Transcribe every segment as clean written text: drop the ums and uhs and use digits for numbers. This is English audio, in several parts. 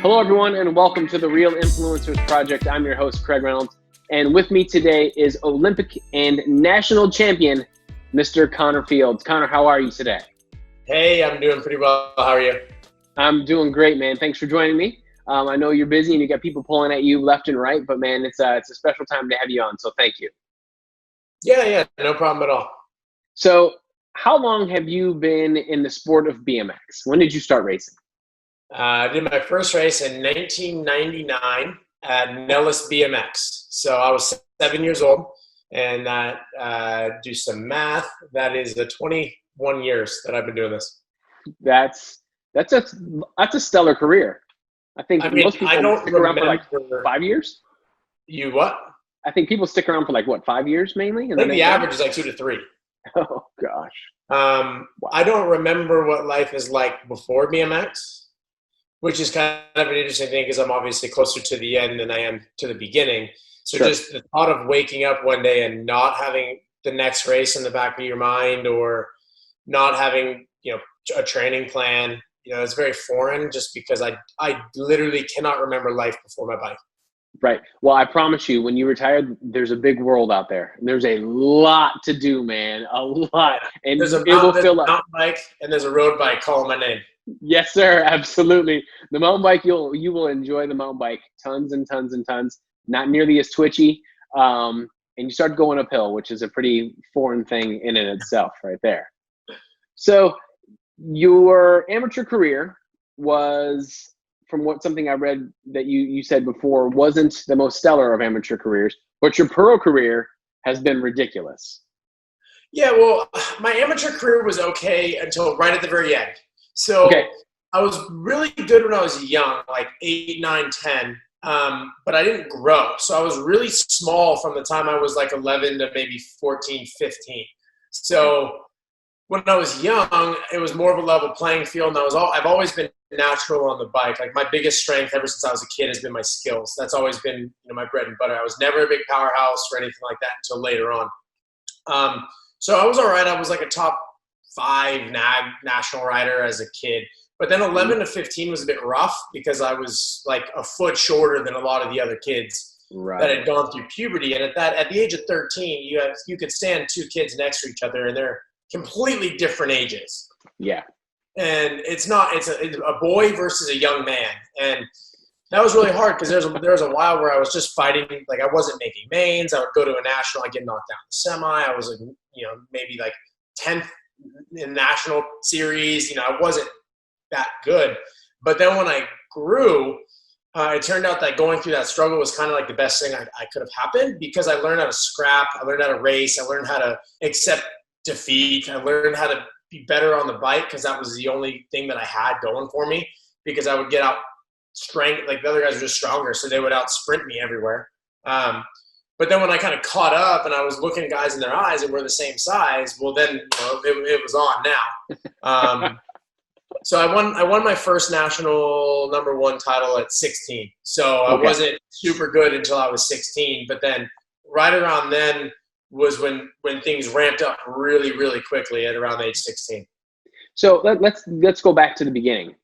Hello, everyone, and welcome to the Real Influencers Project. I'm your host, Craig Reynolds, and with me today is Olympic and national champion, Mr. Connor Fields. Connor, how are you today? Hey, I'm doing pretty well. How are you? I'm doing great, man. Thanks for joining me. I know you're busy and you got people pulling at you left and right, but man, it's a special time to have you on, so thank you. Yeah, no problem at all. So, how long have you been in the sport of BMX? When did you start racing? I did my first race in 1999 at Medalist BMX. So I was 7 years old, and do some math. That is the 21 years that I've been doing this. That's a stellar career. I think most people stick around for like 5 years. You what? I think people stick around for like 5 years mainly. I think the average is like 2 to 3. Oh gosh. I don't remember what life is like before BMX, which is kind of an interesting thing because I'm obviously closer to the end than I am to the beginning. So Sure. Just the thought of waking up one day and not having the next race in the back of your mind, or not having, a training plan, it's very foreign just because I literally cannot remember life before my bike. Right. Well, I promise you, when you retire, there's a big world out there. There's a lot to do, man. A lot. And there's a fill up. mountain bike and there's a road bike calling my name. Yes, sir. Absolutely. The mountain bike, you will enjoy the mountain bike tons and tons and tons. Not nearly as twitchy. And you start going uphill, which is a pretty foreign thing in and itself right there. So your amateur career was, from something I read that you said before, wasn't the most stellar of amateur careers, but your pro career has been ridiculous. Yeah, well, my amateur career was okay until right at the very end. So okay. I was really good when I was young, like 8, 9, 10, but I didn't grow. So I was really small from the time I was like 11 to maybe 14, 15. So when I was young, it was more of a level playing field, and I've always been natural on the bike. Like, my biggest strength ever since I was a kid has been my skills. That's always been, my bread and butter. I was never a big powerhouse or anything like that until later on. So I was all right. I was like a top 5 national rider as a kid. But then 11 to 15 was a bit rough because I was like a foot shorter than a lot of the other kids that had gone through puberty. And at the age of 13, you could stand 2 kids next to each other, and they're completely different ages. Yeah. And it's a boy versus a young man. And that was really hard because there was a while where I was just fighting. Like, I wasn't making mains. I would go to a national, I'd get knocked down in the semi. I was like, maybe like 10th in national series. I wasn't that good. But then when I grew, it turned out that going through that struggle was kind of like the best thing I could have happened, because I learned how to scrap. I learned how to race. I learned how to accept defeat. I learned how to be better on the bike because that was the only thing that I had going for me, because I would get out strength. Like, the other guys were just stronger, so they would out sprint me everywhere. But then when I kind of caught up and I was looking at guys in their eyes and we're the same size, well, then it was on now. So I won my first national number 1 title at 16. So I wasn't super good until I was 16, but then right around then was when things ramped up really, really quickly at around age 16. So let's go back to the beginning.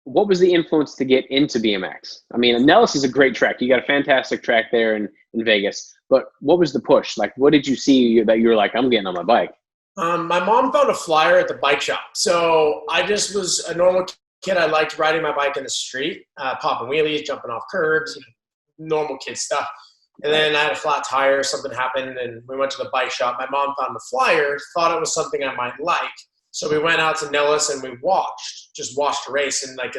What was the influence to get into BMX? I mean, Nellis is a great track. You got a fantastic track there in Vegas. But what was the push? Like, what did you see that you were like, I'm getting on my bike? My mom found a flyer at the bike shop. So I just was a normal kid. I liked riding my bike in the street, popping wheelies, jumping off curbs, normal kid stuff. And then I had a flat tire, something happened, and we went to the bike shop. My mom found the flyer, thought it was something I might like. So we went out to Nellis and we watched a race. And like,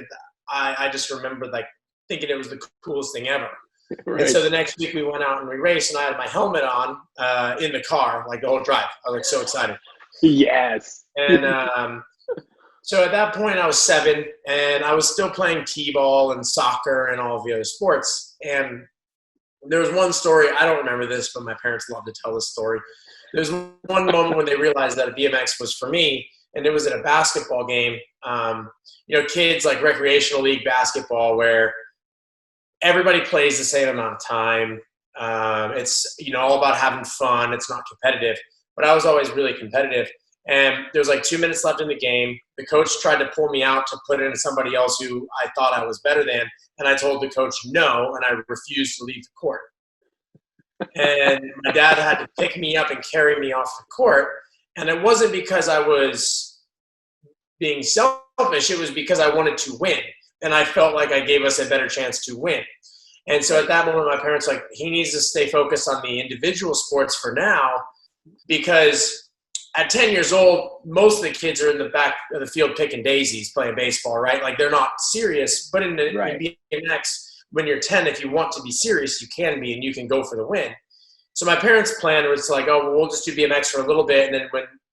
I just remember like thinking it was the coolest thing ever. Right. And so the next week we went out and we raced, and I had my helmet on in the car, like the whole drive. I was like so excited. Yes. And so at that point I was 7, and I was still playing t-ball and soccer and all of the other sports. And there was one story, I don't remember this, but my parents love to tell this story. There was one moment when they realized that BMX was for me, and it was at a basketball game. Kids like recreational league basketball, where everybody plays the same amount of time. It's all about having fun. It's not competitive. But I was always really competitive. And there was like 2 minutes left in the game. The coach tried to pull me out to put in somebody else who I thought I was better than. And I told the coach no, and I refused to leave the court. And my dad had to pick me up and carry me off the court. And it wasn't because I was being selfish. It was because I wanted to win. And I felt like I gave us a better chance to win. And so at that moment, my parents were like, he needs to stay focused on the individual sports for now, because at 10 years old, most of the kids are in the back of the field picking daisies, playing baseball, right? Like they're not serious. But in BMX, when you're 10, if you want to be serious, you can be, and you can go for the win. So my parents' plan was like, oh, well, we'll just do BMX for a little bit, and then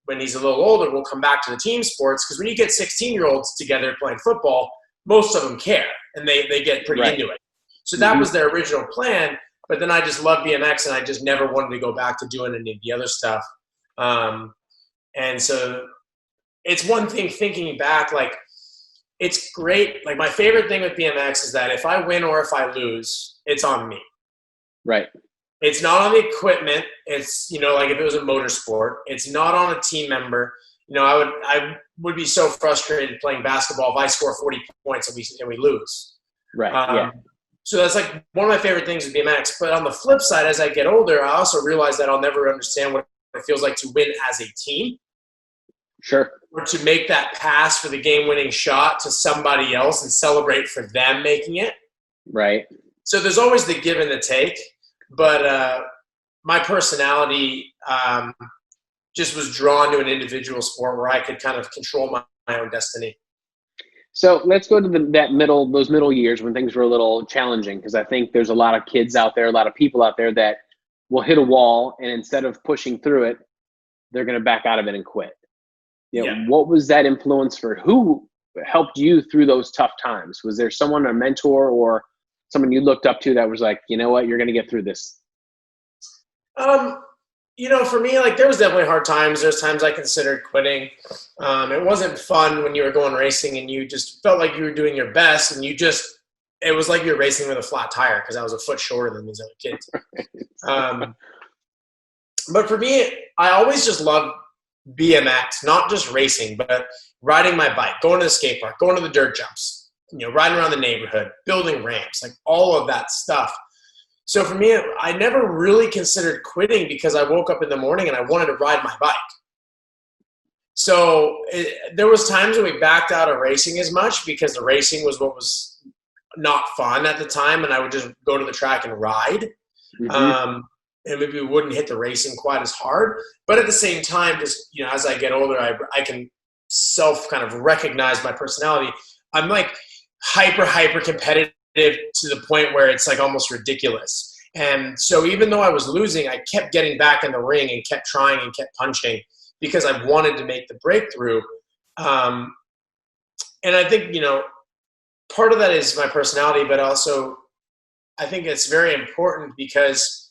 when he's a little older, we'll come back to the team sports. Because when you get 16-year-olds together playing football, most of them care, and they get pretty into it. So that was their original plan, but then I just loved BMX, and I just never wanted to go back to doing any of the other stuff. And so it's one thing thinking back, like, it's great. Like, my favorite thing with BMX is that if I win or if I lose, it's on me. Right. It's not on the equipment. It's, like if it was a motorsport, it's not on a team member. I would be so frustrated playing basketball if I score 40 points and we lose. Right. So that's like one of my favorite things with BMX. But on the flip side, as I get older, I also realize that I'll never understand what it feels like to win as a team. Sure. Or to make that pass for the game-winning shot to somebody else and celebrate for them making it. Right. So there's always the give and the take. But my personality just was drawn to an individual sport where I could kind of control my own destiny. So let's go to those middle years when things were a little challenging, because I think there's a lot of kids out there, a lot of people out there that will hit a wall, and instead of pushing through it, they're going to back out of it and quit. What was that influence for? Who helped you through those tough times? Was there someone, a mentor, or someone you looked up to that was like, you know what, you're going to get through this? For me, like, there was definitely hard times. There's times I considered quitting. It wasn't fun when you were going racing and you just felt like you were doing your best, and it was like you were racing with a flat tire because I was a foot shorter than these other kids. But for me, I always just loved BMX, not just racing, but riding my bike, going to the skate park, going to the dirt jumps, riding around the neighborhood, building ramps, like all of that stuff. So for me, I never really considered quitting because I woke up in the morning and I wanted to ride my bike. So there was times when we backed out of racing as much because the racing was what was not fun at the time, and I would just go to the track and ride. And maybe we wouldn't hit the racing quite as hard. But at the same time, just, as I get older, I can kind of recognize my personality. I'm like hyper competitive to the point where it's like almost ridiculous. And so even though I was losing, I kept getting back in the ring and kept trying and kept punching because I wanted to make the breakthrough. And I think, part of that is my personality, but also I think it's very important because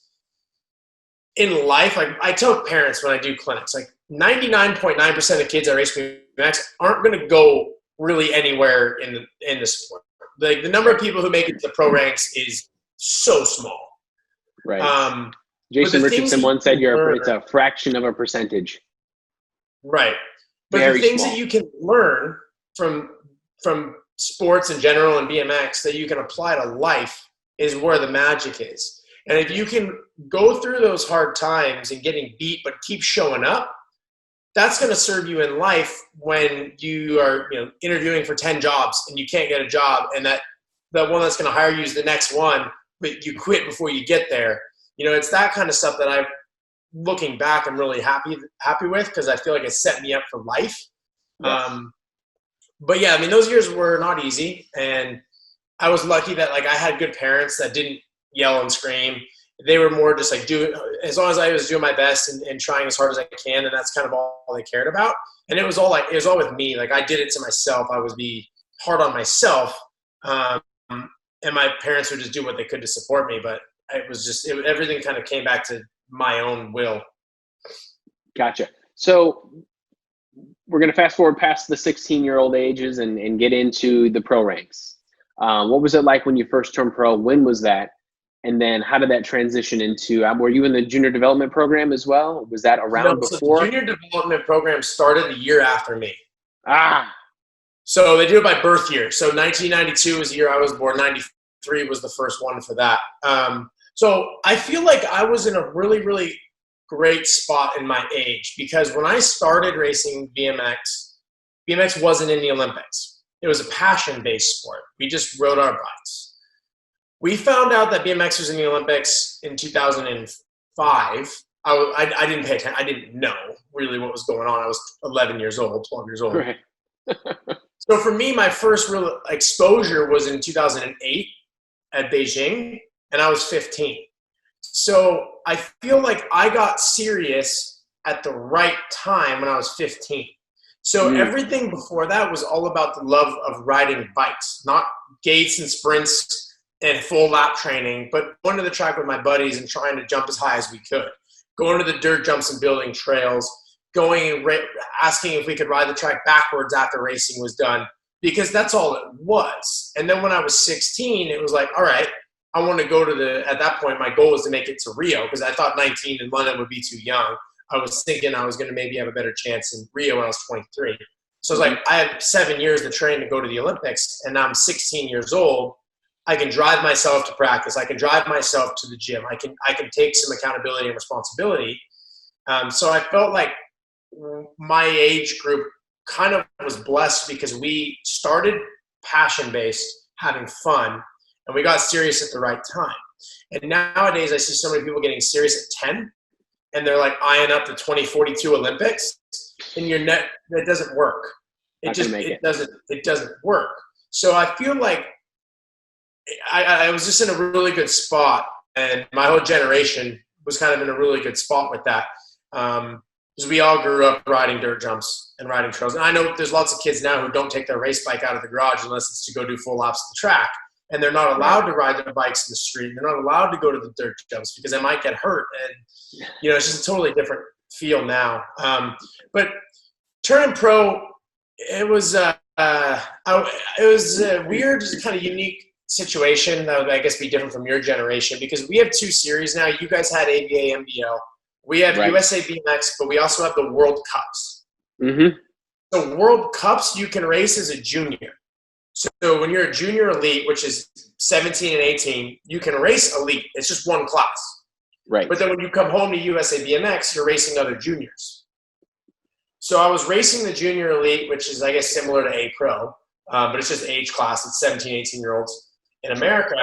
in life, like, I tell parents when I do clinics, like 99.9% of kids that race BMX aren't going to go really anywhere in the sport. Like, the number of people who make it to the pro ranks is so small. Right. Jason Richardson once said it's a fraction of a percentage. Right. But Very the things small. that you can learn from sports in general and BMX that you can apply to life is where the magic is. And if you can go through those hard times and getting beat but keep showing up, that's going to serve you in life when you are interviewing for 10 jobs and you can't get a job, and that one that's going to hire you is the next one, but you quit before you get there. It's that kind of stuff that looking back, I'm really happy with, because I feel like it set me up for life. Yes. But yeah, those years were not easy, and I was lucky that, like, I had good parents that didn't yell and scream. They were more just like, as long as I was doing my best and trying as hard as I can, and that's kind of all they cared about. And it was all with me. Like, I did it to myself. I would be hard on myself. And my parents would just do what they could to support me. But it was just, everything kind of came back to my own will. Gotcha. So we're going to fast forward past the 16-year-old ages and get into the pro ranks. What was it like when you first turned pro? When was that? And then how did that transition into, were you in the junior development program as well? Was that No, around so the before? junior development program started the year after me. Ah, So they do it by birth year. So 1992 was the year I was born. 93 was the first one for that. So I feel like I was in a really, really great spot in my age, because when I started racing BMX wasn't in the Olympics. It was a passion-based sport. We just rode our bikes. We found out that BMX was in the Olympics in 2005. I didn't pay attention. I didn't know really what was going on. I was 11 years old, 12 years old. right. So for me, my first real exposure was in 2008 at Beijing, and I was 15. So I feel like I got serious at the right time when I was 15. So everything before that was all about the love of riding bikes, not gates and sprints and full lap training, but going to the track with my buddies and trying to jump as high as we could, going to the dirt jumps and building trails, going and asking if we could ride the track backwards after racing was done, because that's all it was. And then when I was 16, it was like, all right, I want to go to at that point, my goal was to make it to Rio, because I thought 19 in London would be too young. I was thinking I was going to maybe have a better chance in Rio when I was 23. So I was like, I have 7 years to train to go to the Olympics, and now I'm 16 years old. I can drive myself to practice. I can drive myself to the gym. I can take some accountability and responsibility. So I felt like my age group kind of was blessed, because we started passion-based, having fun, and we got serious at the right time. And nowadays I see so many people getting serious at 10, and they're like eyeing up the 2042 Olympics, and that doesn't work. It doesn't work. So I feel like I was just in a really good spot, and my whole generation was kind of in a really good spot with that. Because we all grew up riding dirt jumps and riding trails. And I know there's lots of kids now who don't take their race bike out of the garage unless it's to go do full laps of the track. And they're not allowed to ride their bikes in the street. They're not allowed to go to the dirt jumps because they might get hurt. And, it's just a totally different feel now. But turning pro, it was a weird, kind of unique situation that would, I guess, be different from your generation, because we have two series now. You guys had ABA, MBL. We have USA BMX, but we also have the World Cups. Mm-hmm. So World Cups, you can race as a junior. So when you're a junior elite, which is 17 and 18, you can race elite. It's just one class. Right. But then when you come home to USA BMX, you're racing other juniors. So I was racing the junior elite, which is, I guess, similar to A Pro, but it's just age class. It's 17, 18-year-olds in America.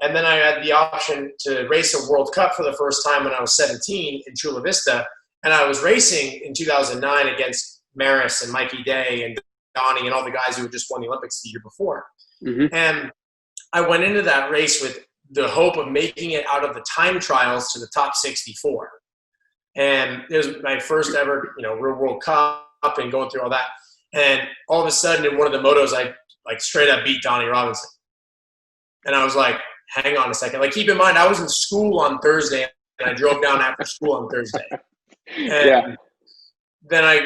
And then I had the option to race a World Cup for the first time when I was 17 in Chula Vista. And I was racing in 2009 against Maris and Mikey Day and Donnie and all the guys who had just won the Olympics the year before. Mm-hmm. And I went into that race with the hope of making it out of the time trials to the top 64. And it was my first ever, real World Cup and going through all that. And all of a sudden in one of the motos, I straight up beat Donnie Robinson. And I was like, hang on a second. Keep in mind, I was in school on Thursday, and I drove down after school on Thursday. And then I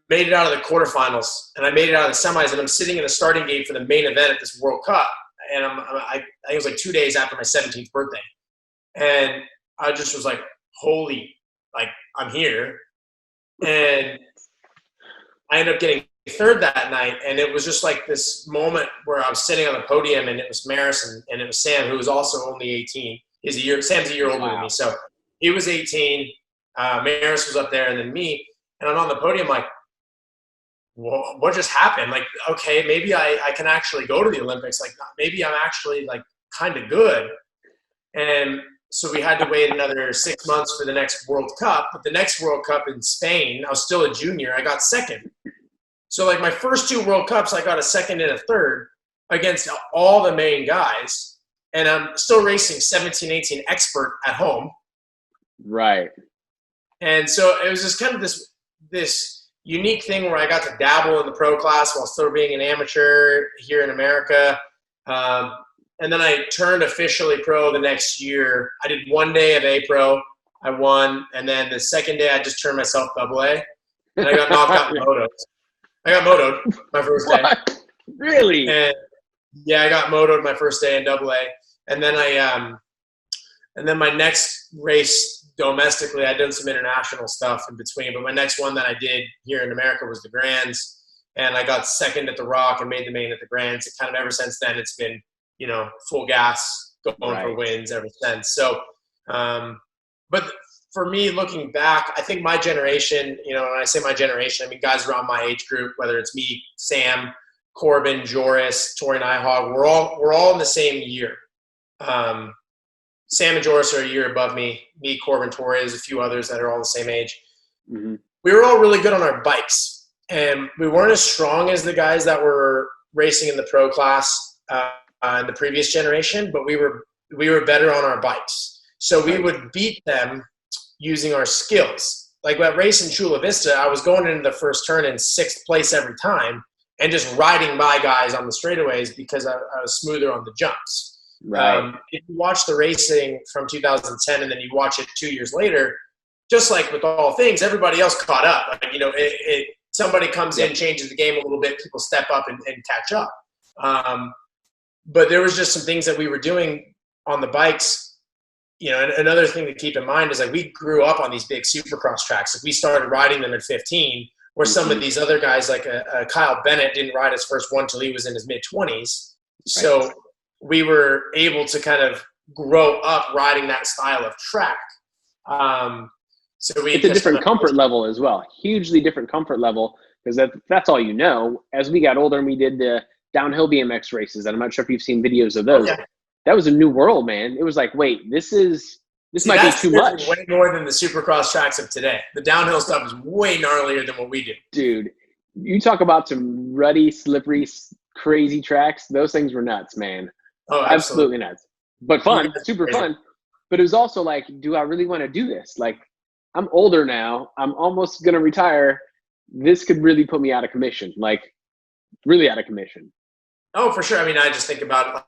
made it out of the quarterfinals, and I made it out of the semis, and I'm sitting in the starting gate for the main event at this World Cup. And I think it was 2 days after my 17th birthday. And I just was like, holy, I'm here. And I ended up getting third that night, and it was just this moment where I was sitting on the podium, and it was Maris and it was Sam, who was also only 18. Sam's a year older than me, so he was 18. Maris was up there, and then me, and I'm on the podium what just happened? Okay, maybe I can actually go to the Olympics. Maybe I'm actually kind of good. And so we had to wait another 6 months for the next World Cup. But the next World Cup in Spain, I was still a junior. I got second. So my first two World Cups, I got a second and a third against all the main guys. And I'm still racing 17, 18 expert at home. Right. And so it was just kind of this unique thing where I got to dabble in the pro class while still being an amateur here in America. And then I turned officially pro the next year. I did 1 day of A Pro. I won. And then the second day, I just turned myself AA. And I got knocked out in motos. I got motoed my first day. What? Really? And I got motoed my first day in AA. And then I And then my next race domestically, I'd done some international stuff in between, but my next one that I did here in America was the Grands, and I got second at the Rock and made the main at the Grands. And kind of ever since then, it's been, full gas, going for wins ever since. So, but for me, looking back, I think my generation, when I say my generation, I mean guys around my age group, whether it's me, Sam, Corbin, Joris, Tori Nyhog, we're all in the same year. Sam and Joris are a year above me. Me, Corbin, Tori, there's a few others that are all the same age. Mm-hmm. We were all really good on our bikes, and we weren't as strong as the guys that were racing in the pro class in the previous generation, but we were better on our bikes. So we would beat them using our skills. Like that race in Chula Vista, I was going into the first turn in 6th place every time and just riding by guys on the straightaways because I was smoother on the jumps. Right. If you watch the racing from 2010 and then you watch it 2 years later, just like with all things, everybody else caught up. Like, somebody comes in, changes the game a little bit, people step up and catch up. But there was just some things that we were doing on the bikes. And another thing to keep in mind is like we grew up on these big supercross tracks. Like we started riding them at 15, where some of these other guys like Kyle Bennett didn't ride his first one till he was in his mid-20s. So we were able to kind of grow up riding that style of track. It's a different comfort level as well. Hugely different comfort level, because that's all you know. As we got older and we did the downhill BMX races, and I'm not sure if you've seen videos of those. That was a new world, man. It was like, wait, this might be too much. Way more than the supercross tracks of today. The downhill stuff is way gnarlier than what we do. Dude, you talk about some ruddy, slippery, crazy tracks. Those things were nuts, man. Oh, absolutely nuts. But fun, super fun. But it was also like, do I really want to do this? Like, I'm older now. I'm almost going to retire. This could really put me out of commission, like really out of commission. Oh, for sure. I mean, I just think about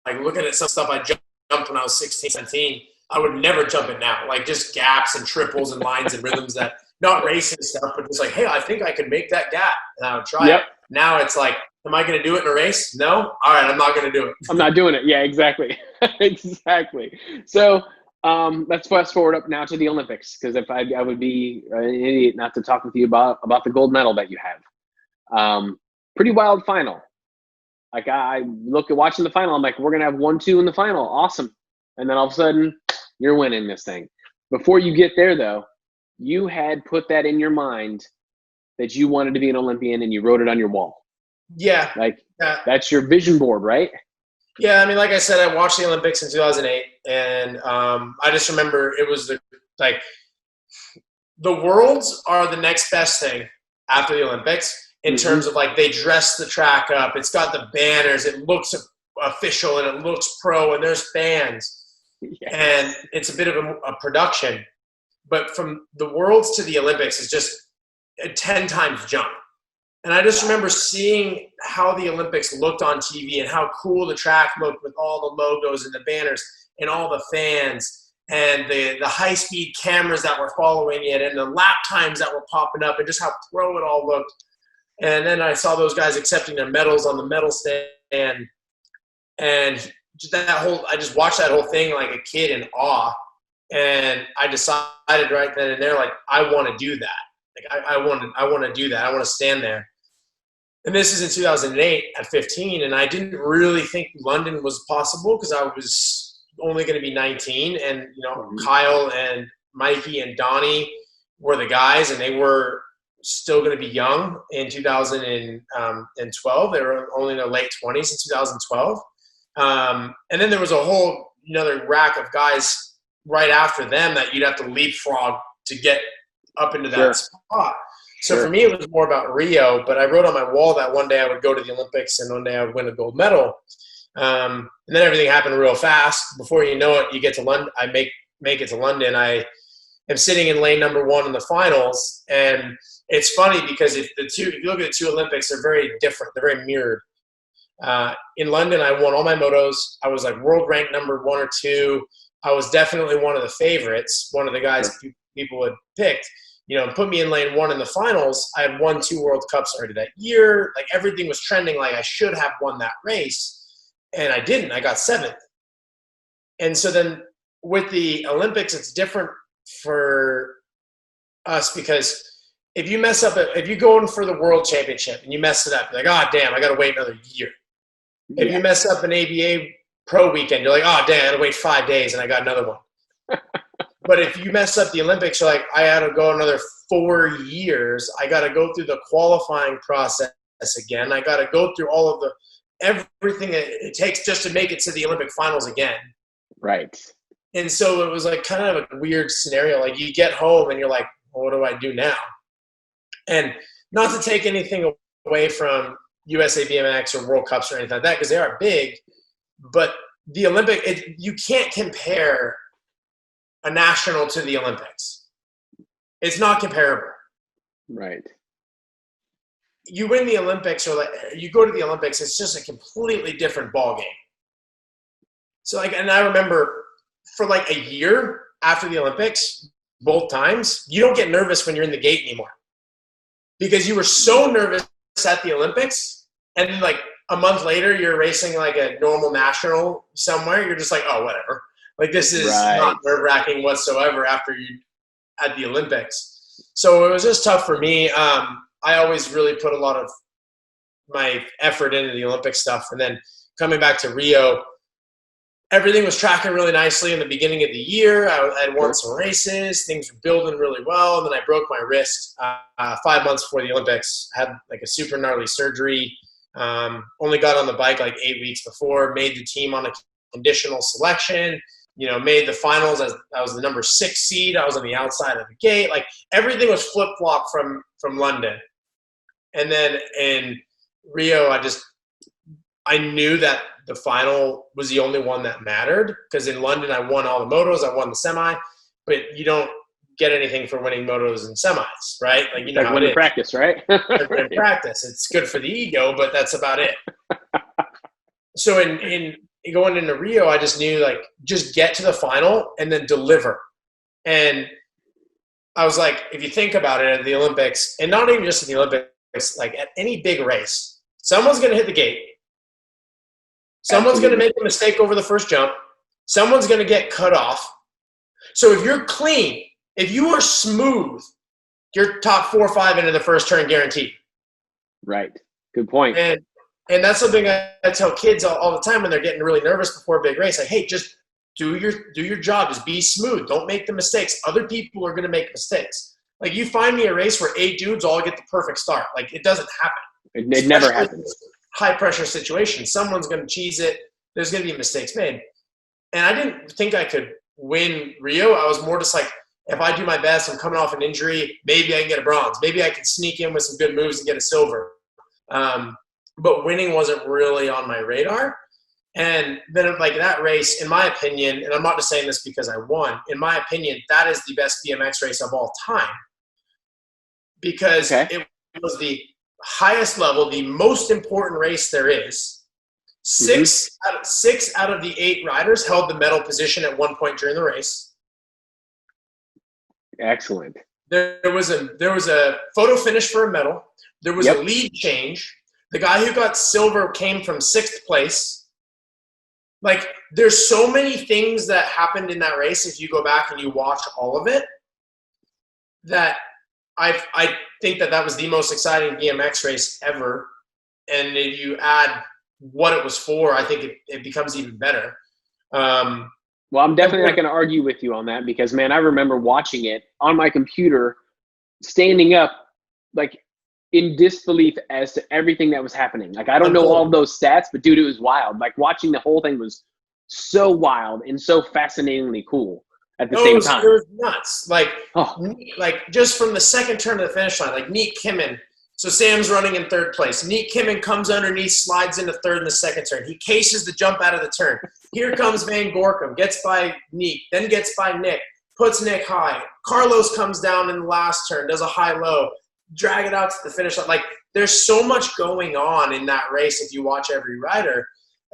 like looking at some stuff I jumped when I was 16, 17. I would never jump it now. Like just gaps and triples and lines and rhythms that not racing stuff, but just like, hey, I think I could make that gap and I would try it. Now it's like, am I going to do it in a race? No? All right, I'm not going to do it. I'm not doing it. Yeah, exactly. Exactly. So let's fast forward up now to the Olympics, because if I would be an idiot not to talk with you about the gold medal that you have. Pretty wild final. Like I look at watching the final, I'm like, we're going to have 1-2 in the final. Awesome. And then all of a sudden, you're winning this thing. Before you get there, though, you had put that in your mind that you wanted to be an Olympian, and you wrote it on your wall. Yeah. That's your vision board, right? Yeah, I mean, like I said, I watched the Olympics in 2008, and I just remember it was the Worlds are the next best thing after the Olympics in terms of like they dress the track up. It's got the banners. It looks official and it looks pro, and there's fans, and it's a bit of a production. But from the Worlds to the Olympics is just a 10 times jump. And I just remember seeing how the Olympics looked on TV and how cool the track looked with all the logos and the banners and all the fans and the high-speed cameras that were following it and the lap times that were popping up and just how pro it all looked. And then I saw those guys accepting their medals on the medal stand. And I just watched that whole thing like a kid in awe. And I decided right then and there, like, I want to do that. Like I want to do that. I want to stand there. And this is in 2008 at 15, and I didn't really think London was possible because I was only going to be 19, and Kyle and Mikey and Donnie were the guys, and they were still going to be young in 2012. They were only in their late 20s in 2012, and then there was a whole another rack of guys right after them that you'd have to leapfrog to get up into that spot. So for me, it was more about Rio, but I wrote on my wall that one day I would go to the Olympics and one day I would win a gold medal. And then everything happened real fast. Before you know it, you get to London. I make it to London. I am sitting in lane number 1 in the finals. And it's funny because if you look at the two Olympics, they're very different. They're very mirrored. In London, I won all my motos. I was like world ranked number 1 or 2. I was definitely one of the favorites, one of the guys people had picked. Put me in lane 1 in the finals. I had won 2 World Cups already that year. Like everything was trending like I should have won that race. And I didn't. I got 7th. And so then with the Olympics, it's different for us because if you mess up, if you go in for the world championship and you mess it up, you're like, oh, damn, I got to wait another year. If you mess up an ABA pro weekend, you're like, oh, damn, I got to wait 5 days and I got another one. But if you mess up the Olympics, you're like, I got to go another 4 years. I got to go through the qualifying process again. I got to go through all of everything that it takes just to make it to the Olympic finals again. Right. And so it was like kind of a weird scenario. Like you get home and you're like, well, what do I do now? And not to take anything away from USA BMX or World Cups or anything like that, because they are big, but the you can't compare a national to the Olympics. It's not comparable. Right. You win the Olympics or like you go to the Olympics, it's just a completely different ball game. So like, and I remember for like a year after the Olympics, both times, you don't get nervous when you're in the gate anymore because you were so nervous at the Olympics. And then like a month later, you're racing like a normal national somewhere. You're just like, oh, whatever. Like this is not nerve-wracking whatsoever after you at the Olympics. So it was just tough for me. I always really put a lot of my effort into the Olympic stuff. And then coming back to Rio, everything was tracking really nicely in the beginning of the year. I had won some races. Things were building really well. And then I broke my wrist 5 months before the Olympics. Had like a super gnarly surgery. Only got on the bike like 8 weeks before. Made the team on a conditional selection. Made the finals. I was the number 6 seed. I was on the outside of the gate. Like everything was flip-flop from London. And then in Rio, I knew that the final was the only one that mattered because in London I won all the motos, I won the semi, but you don't get anything for winning motos and semis, right? Like you know how it is. Practice, right? In practice, it's good for the ego, but that's about it. So in going into Rio, I just knew like just get to the final and then deliver. And I was like, if you think about it at the Olympics, and not even just at the Olympics, like at any big race, someone's going to hit the gate. Someone's going to make a mistake over the first jump. Someone's going to get cut off. So if you're clean, if you are smooth, you're top 4 or 5 into the first turn guaranteed. Right. Good point. And that's something I tell kids all the time when they're getting really nervous before a big race. Like, hey, just do your job. Just be smooth. Don't make the mistakes. Other people are going to make mistakes. Like you find me a race where 8 dudes all get the perfect start. Like it doesn't happen. It never happens. High pressure situation. Someone's going to cheese it. There's going to be mistakes made. And I didn't think I could win Rio. I was more just like, if I do my best, I'm coming off an injury, maybe I can get a bronze. Maybe I can sneak in with some good moves and get a silver. But winning wasn't really on my radar. And then like that race, in my opinion, and I'm not just saying this because I won, in my opinion, that is the best BMX race of all time. Because it was the highest level, the most important race there is. Six out of the 8 riders held the medal position at one point during the race. Excellent. There was a photo finish for a medal. There was a lead change. The guy who got silver came from 6th place. Like there's so many things that happened in that race if you go back and you watch all of it, that I think that was the most exciting BMX race ever. And if you add what it was for, I think it becomes even better. Well, I'm definitely not going to argue with you on that because, man, I remember watching it on my computer, standing up, like in disbelief as to everything that was happening. Like, I don't know all of those stats, but dude, it was wild. Like watching the whole thing was so wild and so fascinatingly cool at the same time. It was nuts. Like just from the second turn to the finish line, like Neat Kimmin. So Sam's running in 3rd place. Neat Kimmin comes underneath, slides into 3rd in the second turn. He cases the jump out of the turn. Here comes Van Gorkum, gets by Neat, then gets by Nick, puts Nick high. Carlos comes down in the last turn, does a high-low, drag it out to the finish line. Like, there's so much going on in that race if you watch every rider.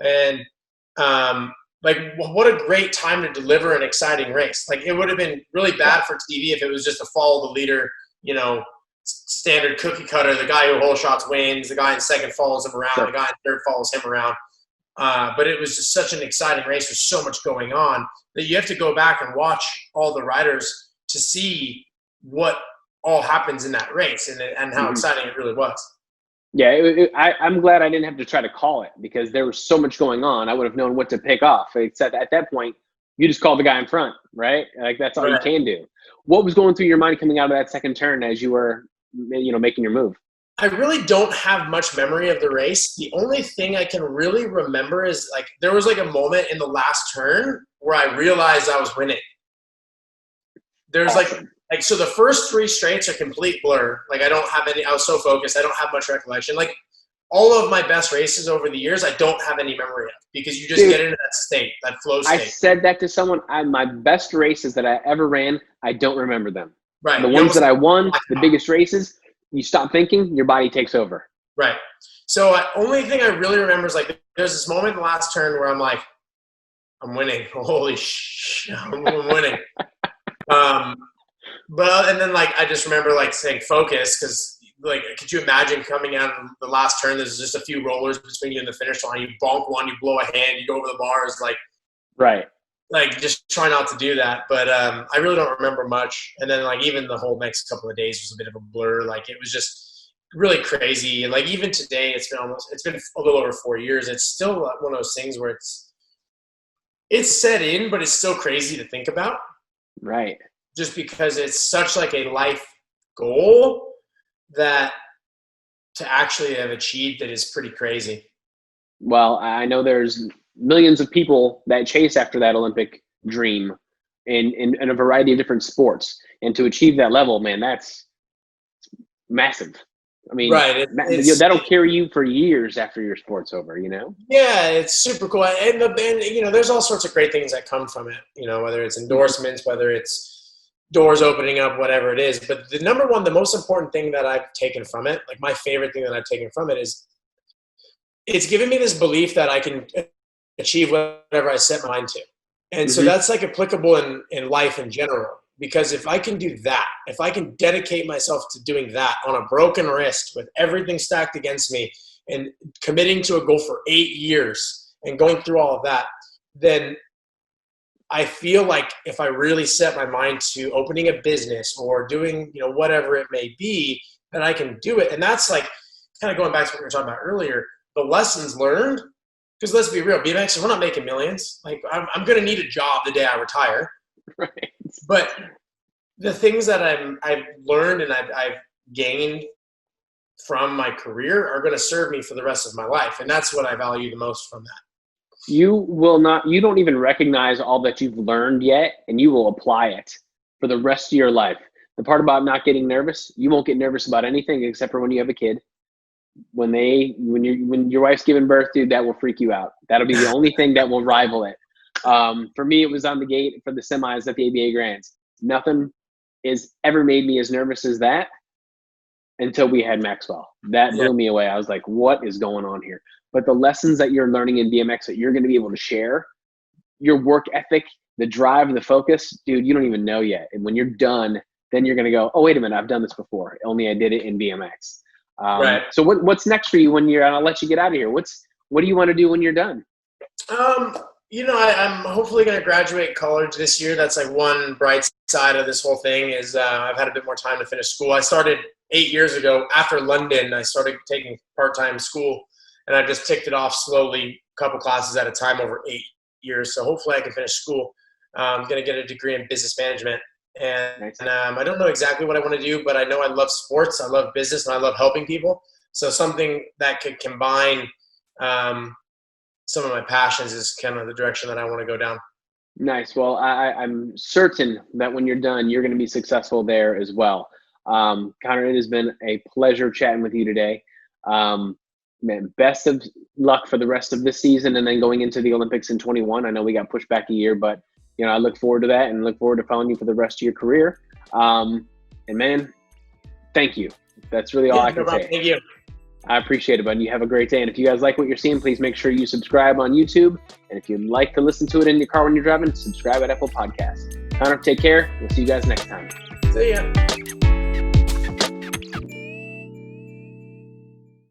And, like, what a great time to deliver an exciting race. Like, it would have been really bad for TV if it was just to follow the leader, standard cookie cutter. The guy who hole shots wins. The guy in 2nd follows him around. The guy in 3rd follows him around. But it was just such an exciting race with so much going on that you have to go back and watch all the riders to see what all happens in that race and how exciting it really was. Yeah, I'm glad I didn't have to try to call it because there was so much going on. I would have known what to pick off. Except at that point, you just call the guy in front, right? Like that's all you can do. What was going through your mind coming out of that second turn as you were, making your move? I really don't have much memory of the race. The only thing I can really remember is like there was like a moment in the last turn where I realized I was winning. There's Awesome. like so the first 3 straights are complete blur. Like I don't have any. I was so focused. I don't have much recollection. Like all of my best races over the years, I don't have any memory of because you just get into that state, that flow state. I said that to someone. My best races that I ever ran, I don't remember them. Right. The ones that I won, the biggest races, you stop thinking, your body takes over. Right. So only thing I really remember is like there's this moment in the last turn where I'm like, I'm winning. Holy shit, I'm winning. But and then like I just remember like saying focus because like could you imagine coming out of the last turn? There's just a few rollers between you and the finish line. You bonk one, you blow a hand, you go over the bars, like just try not to do that. But I really don't remember much. And then like even the whole next couple of days was a bit of a blur. Like it was just really crazy. And like even today, it's been a little over 4 years. It's still one of those things where it's set in, but it's still crazy to think about. Right. Just because it's such like a life goal that to actually have achieved it is pretty crazy. Well, I know there's millions of people that chase after that Olympic dream in a variety of different sports. And to achieve that level, man, that's massive. I mean, right. That'll carry you for years after your sport's over, Yeah, it's super cool. And there's all sorts of great things that come from it, whether it's endorsements, whether it's doors opening up, whatever it is. But the most important thing that I've taken from it, like my favorite thing that I've taken from it is it's given me this belief that I can achieve whatever I set my mind to. And so that's like applicable in life in general, because if I can do that, if I can dedicate myself to doing that on a broken wrist with everything stacked against me and committing to a goal for 8 years and going through all of that, then I feel like if I really set my mind to opening a business or doing, whatever it may be, then I can do it. And that's like kind of going back to what we were talking about earlier, the lessons learned. Because let's be real, BMX, we're not making millions. Like I'm going to need a job the day I retire. Right. But the things that I've learned and I've gained from my career are going to serve me for the rest of my life. And that's what I value the most from that. You don't even recognize all that you've learned yet, and you will apply it for the rest of your life. The part about not getting nervous, you won't get nervous about anything except for when you have a kid. When your wife's giving birth, dude, that will freak you out. That'll be the only thing that will rival it. For me, it was on the gate for the semis at the ABA Grands. Nothing has ever made me as nervous as that until we had Maxwell. That blew me away. I was like, what is going on here? But the lessons that you're learning in BMX that you're going to be able to share, your work ethic, the drive, the focus, dude, you don't even know yet. And when you're done, then you're going to go, oh, wait a minute, I've done this before. Only I did it in BMX. Right. So what's next for you when I'll let you get out of here. What do you want to do when you're done? I'm hopefully going to graduate college this year. That's like one bright side of this whole thing is I've had a bit more time to finish school. I started 8 years ago. After London, I started taking part-time school, and I just ticked it off slowly, a couple classes at a time over 8 years. So hopefully I can finish school. I'm going to get a degree in business management. And I don't know exactly what I want to do, but I know I love sports, I love business, and I love helping people. So something that could combine some of my passions is kind of the direction that I want to go down. Nice. Well, I'm certain that when you're done, you're going to be successful there as well. Connor, it has been a pleasure chatting with you today. Man, best of luck for the rest of this season and then going into the Olympics in 21. I know we got pushed back a year, but I look forward to that and look forward to following you for the rest of your career. And man, thank you. That's really all I can say. Thank you. I appreciate it, bud. You have a great day. And if you guys like what you're seeing, please make sure you subscribe on YouTube. And if you'd like to listen to it in your car when you're driving, subscribe at Apple Podcasts. Connor, take care. We'll see you guys next time. See ya.